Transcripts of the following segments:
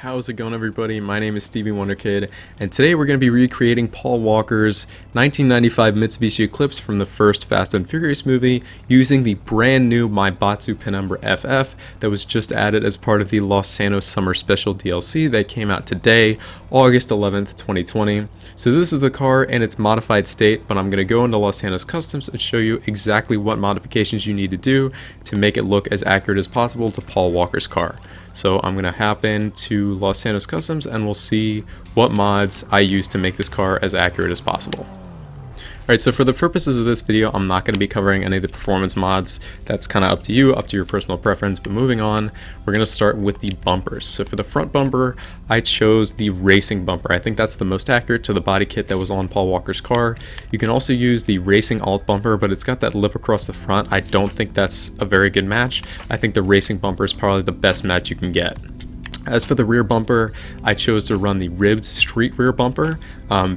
How's it going, everybody? My name is StevieWunderKid, and today we're going to be recreating Paul Walker's 1995 Mitsubishi Eclipse from the first Fast and Furious movie using the brand new Maibatsu Penumbra FF that was just added as part of the Los Santos Summer Special DLC that came out today, August 11th, 2020. So this is the car in its modified state, but I'm going to go into Los Santos Customs and show you exactly what modifications you need to do to make it look as accurate as possible to Paul Walker's car. So I'm going to hop into Los Santos Customs and we'll see what mods I use to make this car as accurate as possible. Alright, so for the purposes of this video, I'm not going to be covering any of the performance mods. That's kind of up to you, up to your personal preference. But moving on, we're going to start with the bumpers. So for the front bumper, I chose the racing bumper. I think that's the most accurate to the body kit that was on Paul Walker's car. You can also use the racing alt bumper, but it's got that lip across the front. I don't think that's a very good match. I think the racing bumper is probably the best match you can get. As for the rear bumper, I chose to run the ribbed street rear bumper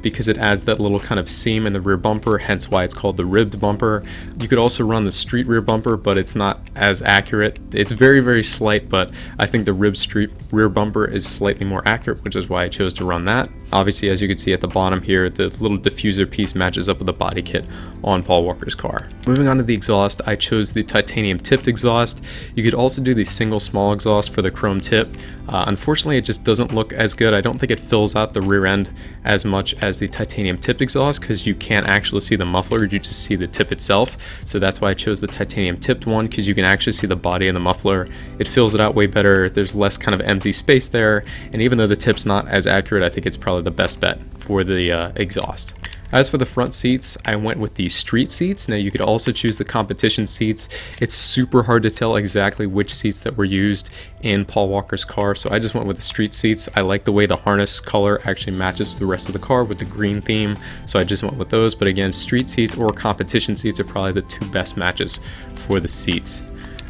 because it adds that little kind of seam in the rear bumper, hence why it's called the ribbed bumper. You could also run the street rear bumper, but it's not as accurate. It's very, very slight, but I think the ribbed street rear bumper is slightly more accurate, which is why I chose to run that. Obviously, as you can see at the bottom here, the little diffuser piece matches up with the body kit on Paul Walker's car. Moving on to the exhaust, I chose the titanium tipped exhaust. You could also do the single small exhaust for the chrome tip. Unfortunately, it just doesn't look as good. I don't think it fills out the rear end as much as the titanium tipped exhaust because you can't actually see the muffler, you just see the tip itself. So that's why I chose the titanium tipped one, because you can actually see the body of the muffler. It fills it out way better. There's less kind of empty space there, and even though the tip's not as accurate, I think it's probably the best bet for the exhaust. As for the front seats, I went with the street seats. Now you could also choose the competition seats. It's super hard to tell exactly which seats that were used in Paul Walker's car, so I just went with the street seats. I like the way the harness color actually matches the rest of the car with the green theme, so I just went with those. But again, street seats or competition seats are probably the two best matches for the seats.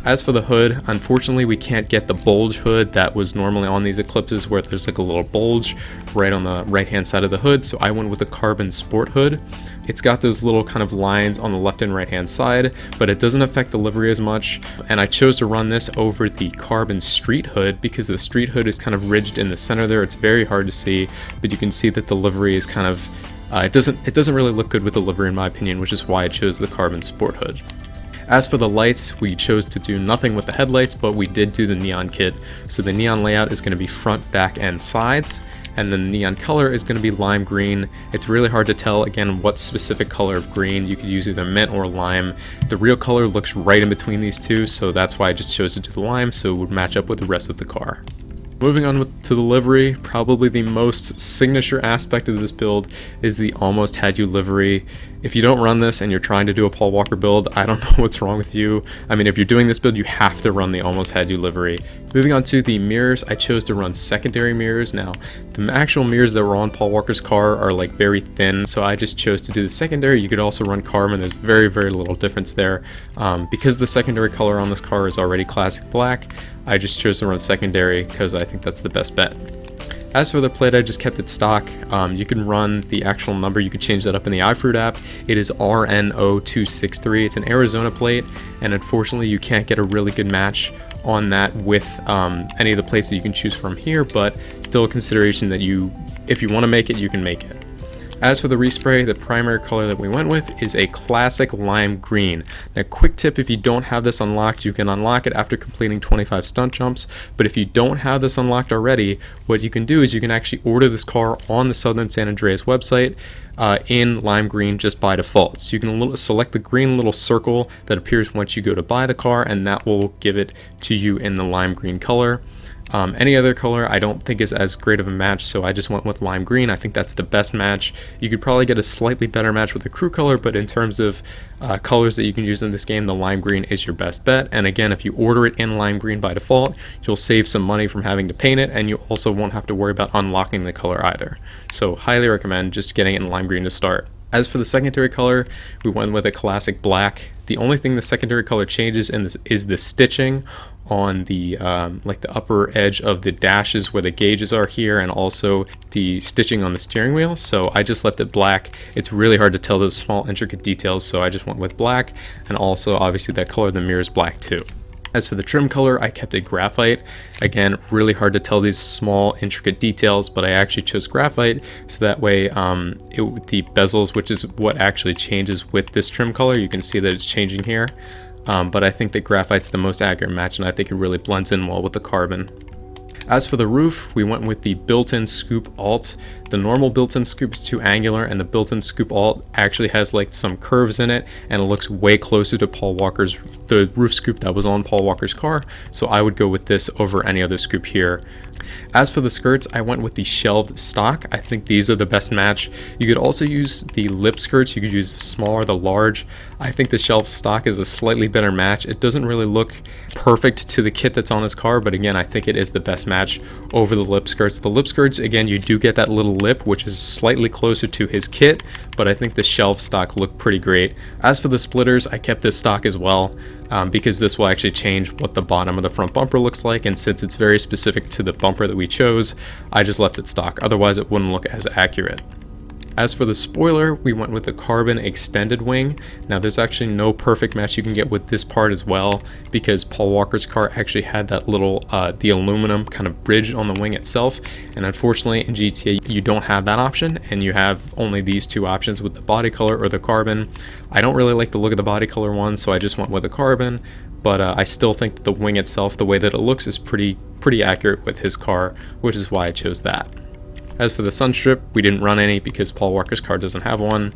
As for the hood, unfortunately we can't get the bulge hood that was normally on these Eclipses where there's like a little bulge right on the right hand side of the hood, so I went with the carbon sport hood. It's got those little kind of lines on the left and right hand side, but it doesn't affect the livery as much, and I chose to run this over the carbon street hood because the street hood is kind of ridged in the center there. It's very hard to see, but you can see that the livery is kind of it doesn't really look good with the livery in my opinion, which is why I chose the carbon sport hood. As for the lights, we chose to do nothing with the headlights, but we did do the neon kit. So the neon layout is going to be front, back, and sides, and then the neon color is going to be lime green. It's really hard to tell, again, what specific color of green. You could use either mint or lime. The real color looks right in between these two, so that's why I just chose to do the lime, so it would match up with the rest of the car. Moving on to the livery, probably the most signature aspect of this build is the Almost Had You livery. If you don't run this and you're trying to do a Paul Walker build, I don't know what's wrong with you. I mean, if you're doing this build, you have to run the Almost Had You livery. Moving on to the mirrors, I chose to run secondary mirrors. Now, the actual mirrors that were on Paul Walker's car are like very thin, so I just chose to do the secondary. You could also run carbon. There's very, very little difference there. Because the secondary color on this car is already classic black, I just chose to run secondary because I think that's the best bet. As for the plate, I just kept it stock. You can run the actual number, you can change that up in the iFruit app. It is RNO263. It's an Arizona plate, and unfortunately you can't get a really good match on that with any of the plates that you can choose from here, but still a consideration that if you want to make it, you can make it. As for the respray, the primary color that we went with is a classic lime green. Now, quick tip, if you don't have this unlocked, you can unlock it after completing 25 stunt jumps, but if you don't have this unlocked already, what you can do is you can actually order this car on the Southern San Andreas website in lime green just by default. So you can select the green little circle that appears once you go to buy the car, and that will give it to you in the lime green color. Any other color I don't think is as great of a match, so I just went with lime green. I think that's the best match. You could probably get a slightly better match with the crew color, but in terms of colors that you can use in this game, the lime green is your best bet. And again, if you order it in lime green by default, you'll save some money from having to paint it, and you also won't have to worry about unlocking the color either. So highly recommend just getting it in lime green to start. As for the secondary color, we went with a classic black. The only thing the secondary color changes in this is the stitching on the like the upper edge of the dashes where the gauges are here, and also the stitching on the steering wheel. So I just left it black. It's really hard to tell those small intricate details, so I just went with black, and also obviously that color of the mirror is black too. As for the trim color, I kept it graphite. Again, really hard to tell these small intricate details, but I actually chose graphite so that way the bezels, which is what actually changes with this trim color, you can see that it's changing here. But I think that graphite's the most accurate match, and I think it really blends in well with the carbon. As for the roof, we went with the built-in scoop alt. The normal built-in scoop is too angular, and the built-in scoop alt actually has like some curves in it, and it looks way closer to the roof scoop that was on Paul Walker's car, so I would go with this over any other scoop here. As for the skirts, I went with the shelved stock. I think these are the best match. You could also use the lip skirts. You could use the small or the large. I think the shelved stock is a slightly better match. It doesn't really look perfect to the kit that's on his car, but again, I think it is the best match over the lip skirts. The lip skirts, again, you do get that little lip, which is slightly closer to his kit, but I think the shelved stock looked pretty great. As for the splitters, I kept this stock as well. Because this will actually change what the bottom of the front bumper looks like, and since it's very specific to the bumper that we chose, I just left it stock, otherwise it wouldn't look as accurate. As for the spoiler, we went with the carbon extended wing. Now there's actually no perfect match you can get with this part as well, because Paul Walker's car actually had that little, the aluminum kind of bridge on the wing itself, and unfortunately in GTA you don't have that option, and you have only these two options with the body color or the carbon. I don't really like the look of the body color one, so I just went with the carbon, but I still think that the wing itself, the way that it looks, is pretty accurate with his car, which is why I chose that. As for the sun strip, we didn't run any because Paul Walker's car doesn't have one.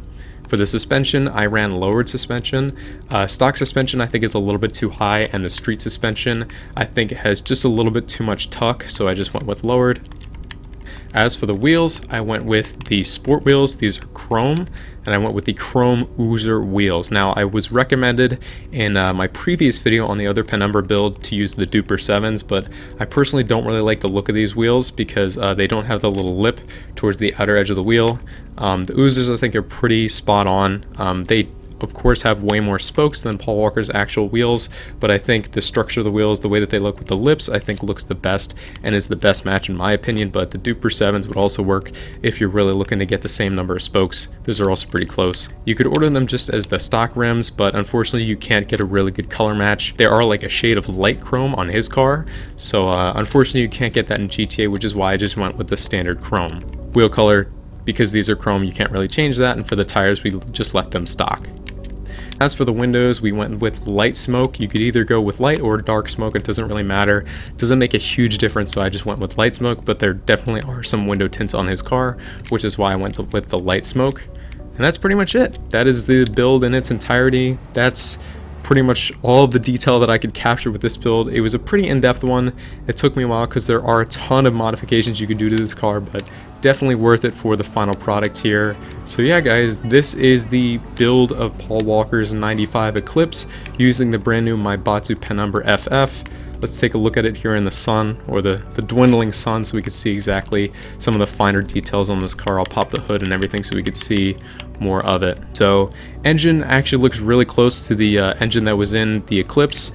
For the suspension, I ran lowered suspension. Stock suspension I think is a little bit too high, and the street suspension I think has just a little bit too much tuck, so I just went with lowered. As for the wheels, I went with the sport wheels. These are chrome, and I went with the chrome Oozer wheels. Now, I was recommended in my previous video on the other Penumbra build to use the Duper 7s, but I personally don't really like the look of these wheels because they don't have the little lip towards the outer edge of the wheel. The Oozers I think are pretty spot on. They of course have way more spokes than Paul Walker's actual wheels, but I think the structure of the wheels, the way that they look with the lips, I think looks the best and is the best match in my opinion. But the Duper 7s would also work if you're really looking to get the same number of spokes. Those are also pretty close. You could order them just as the stock rims, but unfortunately you can't get a really good color match. They are like a shade of light chrome on his car, so unfortunately you can't get that in GTA, which is why I just went with the standard chrome. Wheel color, because these are chrome, you can't really change that, and for the tires we just left them stock. As for the windows, we went with light smoke. You could either go with light or dark smoke, it doesn't really matter. It doesn't make a huge difference, so I just went with light smoke, but there definitely are some window tints on his car, which is why I went with the light smoke. And that's pretty much it. That is the build in its entirety. That's pretty much all of the detail that I could capture with this build. It was a pretty in-depth one. It took me a while because there are a ton of modifications you could do to this car, but definitely worth it for the final product here. So yeah guys, this is the build of Paul Walker's 95 Eclipse using the brand new Maibatsu Penumbra FF. Let's take a look at it here in the sun, or the dwindling sun, so we can see exactly some of the finer details on this car. I'll pop the hood and everything so we can see more of it. So engine actually looks really close to the engine that was in the Eclipse,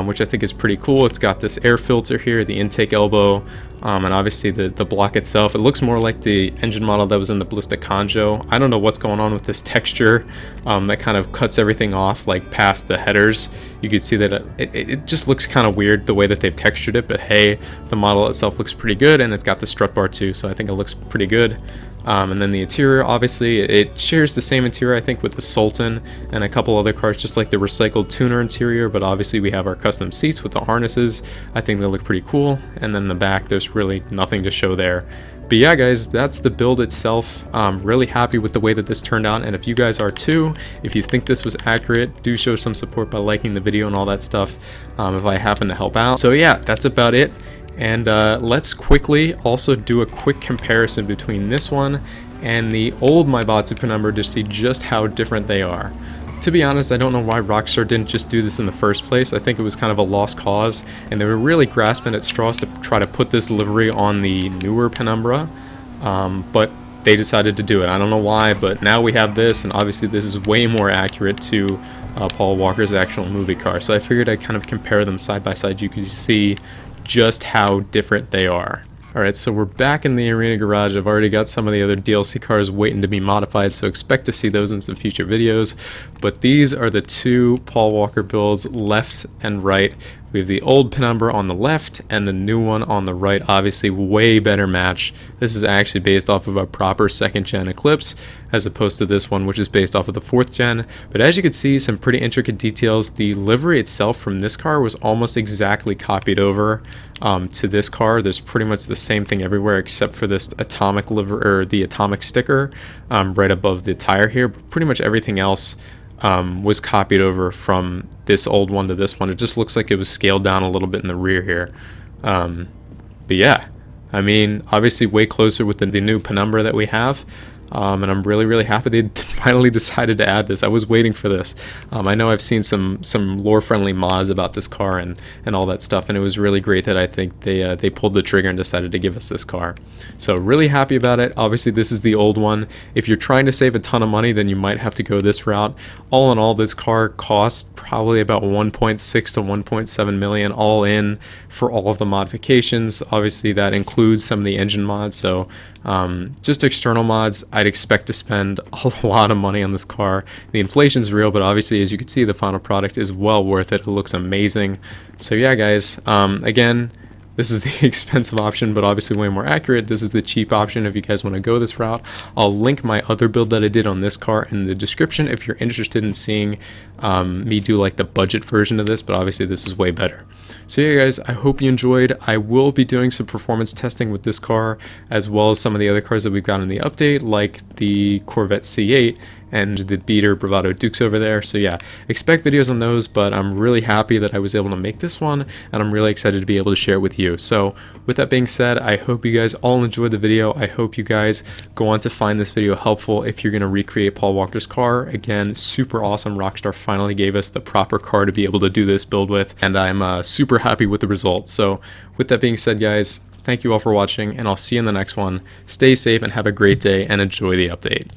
which I think is pretty cool. It's got this air filter here, the intake elbow, and obviously the block itself. It looks more like the engine model that was in the Ballista Conjo. I don't know what's going on with this texture that kind of cuts everything off like past the headers. You can see that it just looks kind of weird the way that they've textured it, but hey, the model itself looks pretty good, and it's got the strut bar too, so I think it looks pretty good. And then the interior, obviously it shares the same interior I think with the Sultan and a couple other cars, just like the recycled tuner interior, but obviously we have our custom seats with the harnesses. I think they look pretty cool, and then the back there's really nothing to show there. But yeah guys, that's the build itself. I'm really happy with the way that this turned out, and if you guys are too, if you think this was accurate, do show some support by liking the video and all that stuff if I happen to help out. So yeah, that's about it. And let's quickly also do a quick comparison between this one and the old Maibatsu Penumbra to see just how different they are. To be honest, I don't know why Rockstar didn't just do this in the first place. I think it was kind of a lost cause, and they were really grasping at straws to try to put this livery on the newer Penumbra, but they decided to do it. I don't know why, but now we have this, and obviously this is way more accurate to Paul Walker's actual movie car. So I figured I'd kind of compare them side by side. You could see just how different they are. Alright, so we're back in the arena garage. I've already got some of the other DLC cars waiting to be modified, so expect to see those in some future videos. But these are the two Paul Walker builds, left and right, We have the old Penumbra on the left and the new one on the right. Obviously, way better match. This is actually based off of a proper 2nd gen Eclipse, as opposed to this one, which is based off of the 4th gen. But as you can see, some pretty intricate details. The livery itself from this car was almost exactly copied over to this car. There's pretty much the same thing everywhere except for this atomic liver, or the atomic sticker right above the tire here. But pretty much everything else was copied over from this old one to this one. It just looks like it was scaled down a little bit in the rear here. But yeah, I mean, obviously way closer with the new Penumbra that we have. And I'm really happy they finally decided to add this. I was waiting for this. I know I've seen some lore-friendly mods about this car and all that stuff, and it was really great that I think they pulled the trigger and decided to give us this car. So really happy about it. Obviously, this is the old one. If you're trying to save a ton of money, then you might have to go this route. All in all, this car cost probably about 1.6 to 1.7 million all in for all of the modifications. Obviously, that includes some of the engine mods. So just external mods, I'd expect to spend a lot of money on this car. The inflation's real, but obviously, as you can see, the final product is well worth it. It looks amazing. So yeah, guys, again, this is the expensive option, but obviously way more accurate. This is the cheap option if you guys want to go this route. I'll link my other build that I did on this car in the description if you're interested in seeing me do like the budget version of this, but obviously this is way better. So yeah, guys, I hope you enjoyed. I will be doing some performance testing with this car, as well as some of the other cars that we've got in the update, like the Corvette C8 and the beater Bravado Dukes over there. So yeah, expect videos on those, but I'm really happy that I was able to make this one, and I'm really excited to be able to share it with you. So with that being said, I hope you guys all enjoyed the video. I hope you guys go on to find this video helpful if you're going to recreate Paul Walker's car. Again, super awesome. Rockstar finally gave us the proper car to be able to do this build with, and I'm super happy with the results. So with that being said, guys, thank you all for watching, and I'll see you in the next one. Stay safe and have a great day, and enjoy the update.